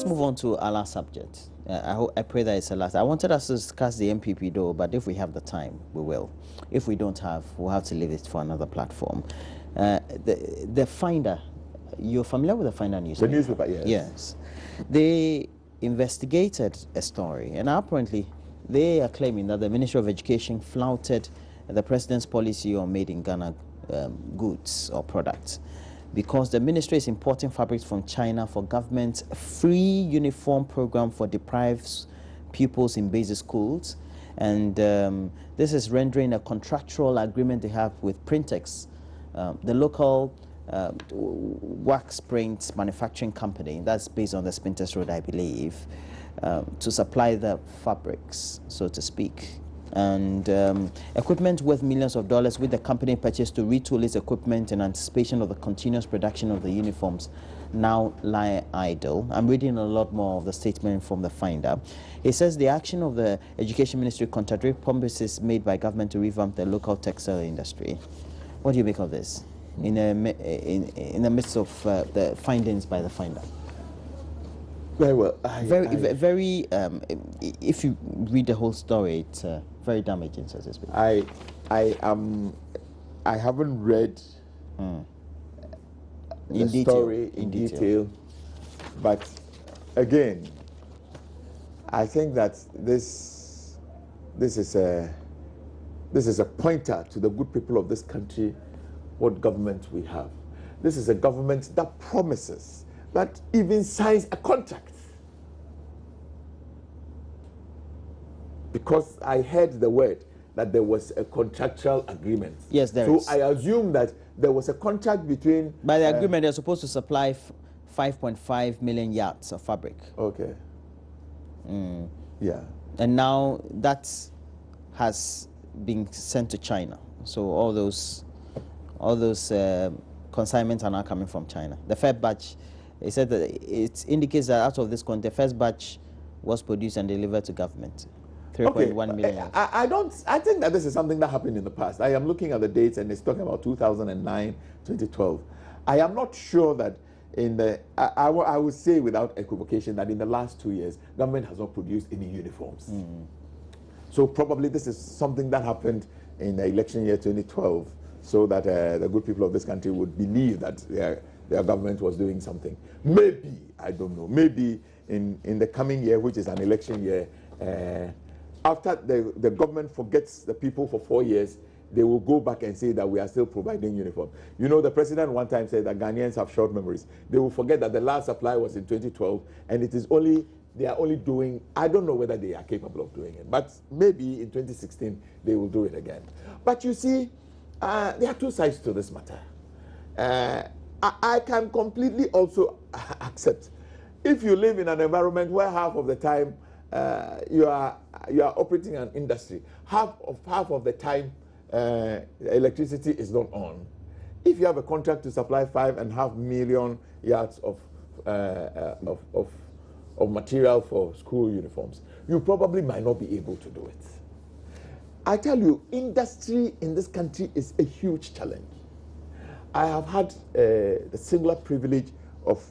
let's move on to our last subject. I pray that it's the last. I wanted us to discuss the MPP though, but if we have the time, we will. If we don't have, we'll have to leave it for another platform. The Finder, you're familiar with the Finder newspaper? The newspaper, yes. Yes. They investigated a story, and apparently they are claiming that the Ministry of Education flouted the president's policy on made in Ghana goods or products, because the ministry is importing fabrics from China for government's free uniform program for deprived pupils in basic schools. And this is rendering a contractual agreement they have with Printex, the local wax print manufacturing company that's based on the Spintex Road, I believe, to supply the fabrics, so to speak. And equipment worth millions of dollars with the company purchased to retool its equipment in anticipation of the continuous production of the uniforms now lie idle. I'm reading a lot more of the statement from the Finder. It says the action of the Education Ministry contradicts promises made by government to revamp the local textile industry. What do you make of this in the midst of the findings by the Finder? Very well. Very. If you read the whole story, it's very damaging, so to speak. I haven't read the story in detail, but again, I think that this is a pointer to the good people of this country, what government we have. This is a government that promises, that even signs a contract. Because I heard the word that there was a contractual agreement. Yes, there is. So I assume that there was a contract between... By the agreement, they're supposed to supply 5.5 million yards of fabric. Okay. Yeah. And now that has been sent to China. So all those consignments are now coming from China. The first batch, it said that it indicates that out of this, the first batch was produced and delivered to government. 3.1 million. I think that this is something that happened in the past. I am looking at the dates and it's talking about 2009, 2012. I am not sure that in the, I would say without equivocation that in the last 2 years, government has not produced any uniforms. So probably this is something that happened in the election year 2012, so that the good people of this country would believe that their government was doing something. Maybe, I don't know, maybe in the coming year, which is an election year, after the government forgets the people for 4 years, they will go back and say that we are still providing uniform. You know, the president one time said that Ghanaians have short memories. They will forget that the last supply was in 2012, and it is only, they are only doing, I don't know whether they are capable of doing it, but maybe in 2016, they will do it again. But you see, there are two sides to this matter. I can completely also accept if you live in an environment where half of the time you are operating an industry, half of the time electricity is not on. If you have a contract to supply 5.5 million yards of material for school uniforms, you probably might not be able to do it. I tell you, industry in this country is a huge challenge. I have had the singular privilege of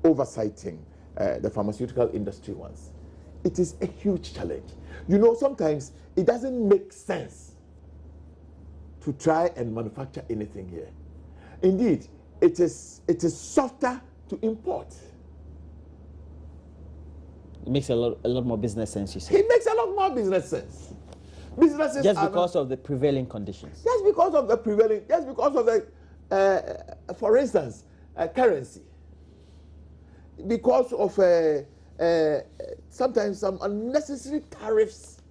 oversighting the pharmaceutical industry once. It is a huge challenge. You know, sometimes it doesn't make sense to try and manufacture anything here. Indeed, it is softer to import. It makes a lot more business sense, you say. It makes a lot more business sense. Businesses just because of the prevailing conditions. Just because of the prevailing, just because of the, for instance, currency. Because of sometimes some unnecessary tariffs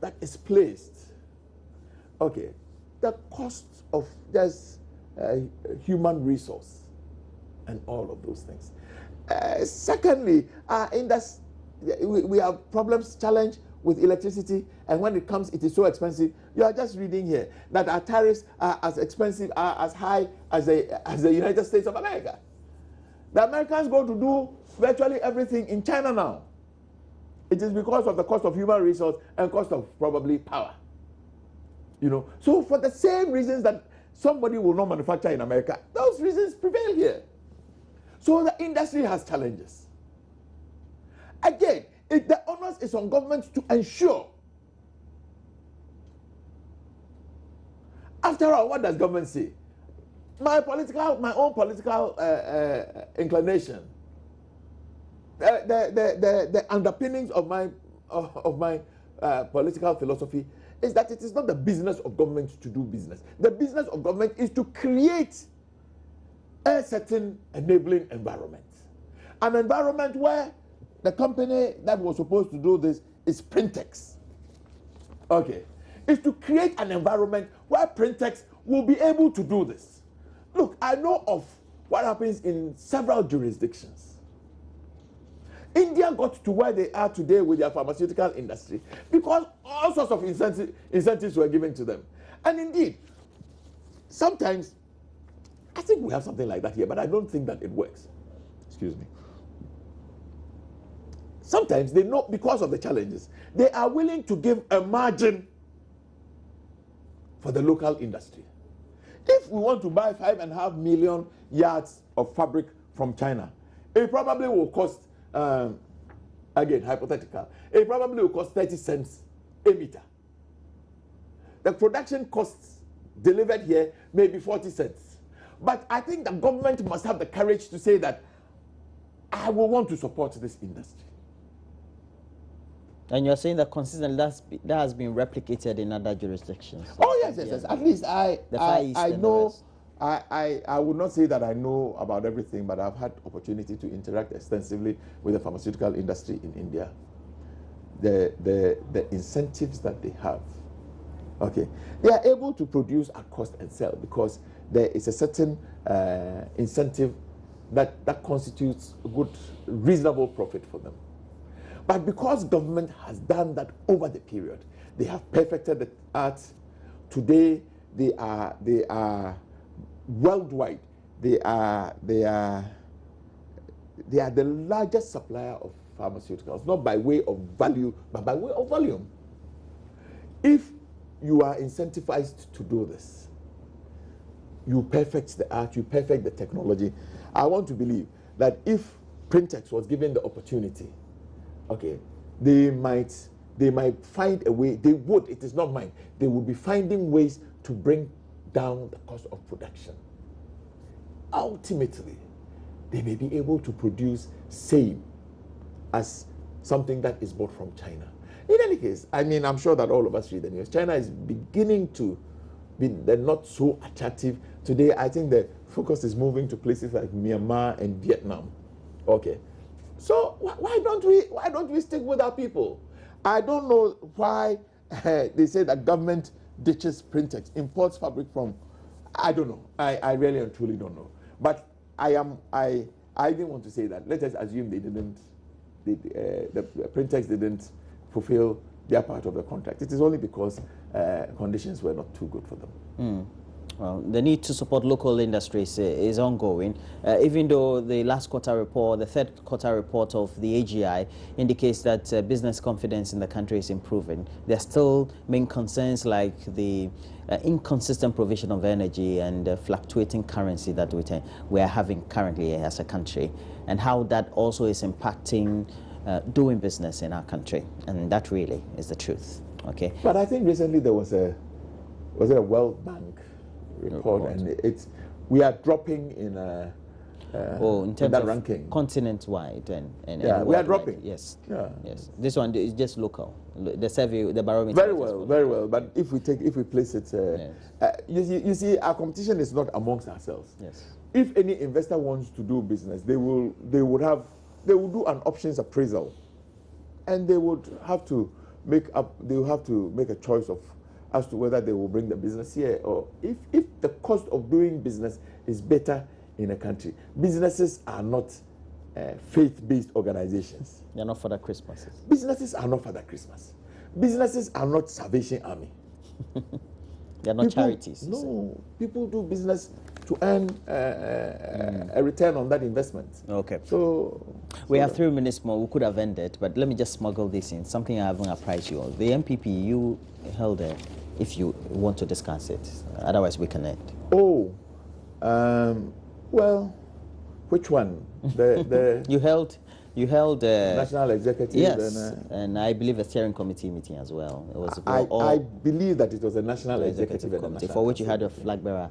that is placed. Okay, the cost of just human resource and all of those things. Secondly, we have problems, challenge with electricity, and when it comes, it is so expensive. You are just reading here that our tariffs are as expensive, are as high as the United States of America. The Americans go to do virtually everything in China now. It is because of the cost of human resource and cost of probably power. You know, so for the same reasons that somebody will not manufacture in America, those reasons prevail here. So the industry has challenges. Again, the onus is on government to ensure. After all, what does government say? My own political inclination, the underpinnings of my political philosophy is that it is not the business of government to do business. The business of government is to create a certain enabling environment. An environment where the company that was supposed to do this is Printex. Okay. Is to create an environment where Printex will be able to do this. Look, I know of what happens in several jurisdictions. India got to where they are today with their pharmaceutical industry because all sorts of incentives were given to them. And indeed, sometimes, I think we have something like that here, but I don't think that it works. Excuse me. Sometimes they know, because of the challenges, they are willing to give a margin for the local industry. If we want to buy 5.5 million yards of fabric from China, it probably will cost, again, hypothetical, it probably will cost 30 cents a meter. The production costs delivered here may be 40 cents. But I think the government must have the courage to say that I will want to support this industry. And you're saying that consistently that has been replicated in other jurisdictions. Oh yes, yes, yes. At least I know. I would not say that I know about everything, but I've had opportunity to interact extensively with the pharmaceutical industry in India. The incentives that they have, okay, they are able to produce at cost and sell because there is a certain incentive that constitutes a good, reasonable profit for them. But because government has done that over the period, they have perfected the art. Today, they are worldwide. They are the largest supplier of pharmaceuticals, not by way of value, but by way of volume. If you are incentivized to do this, you perfect the art, you perfect the technology. I want to believe that if Printex was given the opportunity, okay, they might find a way. They would. It is not mine. They would be finding ways to bring down the cost of production. Ultimately, they may be able to produce same as something that is bought from China. In any case, I mean, I'm sure that all of us read the news. China is beginning to be not so attractive today. I think the focus is moving to places like Myanmar and Vietnam. Okay. So why don't we stick with our people? I don't know why they say that government ditches Printex, imports fabric from. I don't know. I really and truly don't know. But I didn't want to say that. Let us assume the Printex didn't fulfill their part of the contract. It is only because conditions were not too good for them. Well, the need to support local industries is ongoing, even though the last quarter report, the third quarter report of the AGI indicates that business confidence in the country is improving. There are still main concerns like the inconsistent provision of energy and fluctuating currency that we are having currently as a country, and how that also is impacting doing business in our country. And that really is the truth. Okay. But I think recently there was a World Bank report, and we are dropping in terms that of ranking, continent-wide and yeah, we are dropping. Yes, yeah, yes. This one is just local. The survey, the barometer. Very well. But if we place it, yes. You see, our competition is not amongst ourselves. Yes. If any investor wants to do business, they will do an options appraisal, and they would have to make a choice of as to whether they will bring the business here, or if the cost of doing business is better in a country. Businesses are not faith-based organizations. They're not for the Christmases. Businesses are not for the Christmas. Businesses are not Salvation Army. They're not charities. No, people do business to earn a return on that investment. Okay. So we have 3 minutes more. We could have ended, but let me just smuggle this in. Something I haven't apprised you of. The MPP, you held it if you want to discuss it. Otherwise, we can end. Oh, well, Which one? The You held National Executive. yes, and I believe a steering committee meeting as well. It was I believe that it was a National Executive and a committee National for which you had a Council flag bearer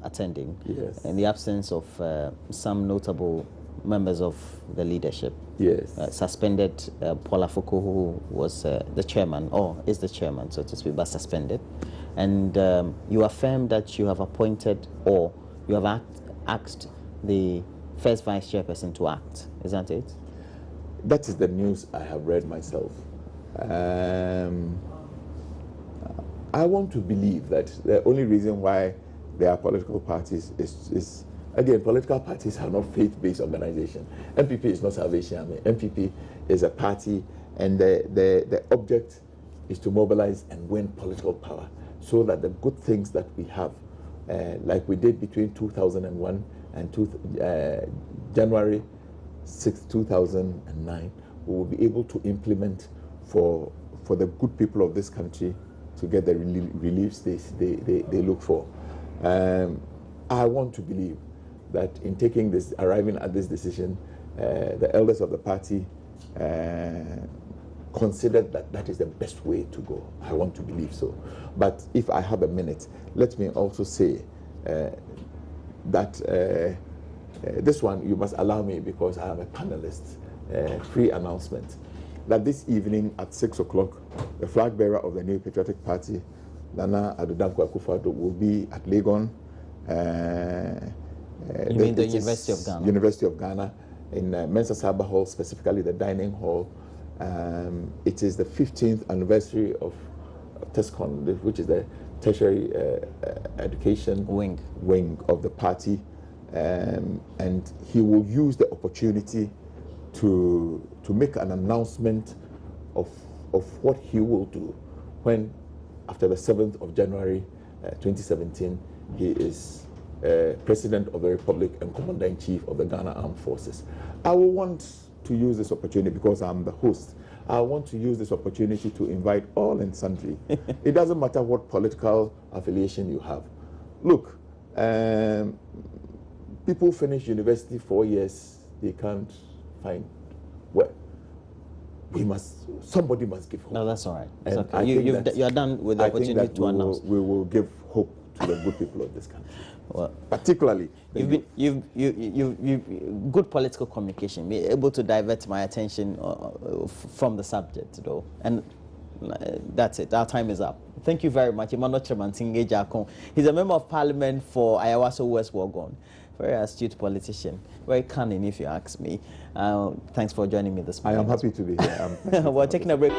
attending. Yes. In the absence of some notable members of the leadership. Yes. Suspended Paul Afoko, who was the chairman, or is the chairman, so to speak, but suspended. And you affirm that you have appointed, or you have asked the first vice chairperson to act. Isn't it? That is the news I have read myself. I want to believe that the only reason why there are political parties is again, political parties are not faith-based organizations. MPP is not Salvation Army. MPP is a party, and the object is to mobilize and win political power so that the good things that we have, like we did between 2001 and January 6, 2009, we will be able to implement for the good people of this country to get the reliefs they look for. I want to believe that in arriving at this decision, the elders of the party considered that is the best way to go. I want to believe so. But if I have a minute, let me also say that this one you must allow me because I am a panelist. Free announcement that this evening at 6 o'clock, the flag bearer of the New Patriotic Party, Nana Addo Akufo-Addo, will be at Legon. You mean the University of Ghana? University of Ghana, in Mensa Saba Hall, specifically the dining hall. It is the 15th anniversary of TESCON, which is the tertiary education wing of the party. And he will use the opportunity to make an announcement of what he will do when, after the 7th of January 2017, he is President of the Republic and Commander-in-Chief of the Ghana Armed Forces. I will want to use this opportunity because I'm the host. I want to use this opportunity to invite all and sundry. It doesn't matter what political affiliation you have. Look, people finish university 4 years, they can't find work. Somebody must give hope. No, that's all right. It's And okay. You are done with the opportunity to announce. We will give hope to the good people of this country. Well, particularly, you've good political communication, be able to divert my attention from the subject, though, and that's it. Our time is up. Thank you very much, Emmanuel Tremantinge Jakon. He's a member of Parliament for Ayawaso West Wogon. Very astute politician, very cunning, if you ask me. Thanks for joining me this morning. I am happy to be here. We're taking a break.